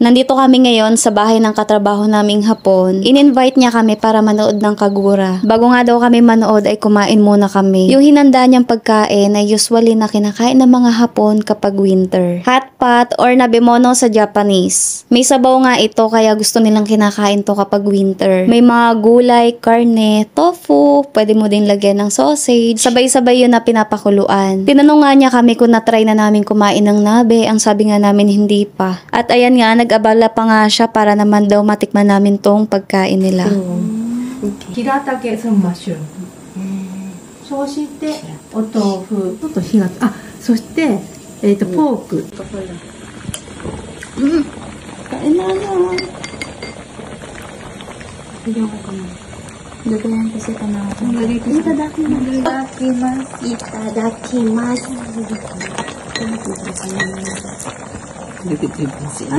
Nandito kami ngayon sa bahay ng katrabaho naming Hapon. In-invite niya kami para manood ng Kagura. Bago nga daw kami manood ay kumain muna kami. Yung hinanda niyang pagkain ay usually na kinakain ng mga Hapon kapag winter. Hot pot or nabemono sa Japanese. May sabaw nga ito kaya gusto nilang kinakain to kapag winter. May mga gulay, karne, tofu, pwede mo din lagyan ng sausage. Sabay-sabay yun na pinapakuluan. Tinanong nga niya kami kung na-try na namin kumain ng nabe. Ang sabi nga namin hindi pa. At ayan nga, nag-abala pa nga siya para naman daw matikman namin tong pagkain nila. ヒラタケそのマッシュルーム、そうしてお豆腐ちょっと火がそして、ポーク、Kain na lang. Bigyan ko na. Gagayan kasi ka na. Itadakimasu. Itadakimasu.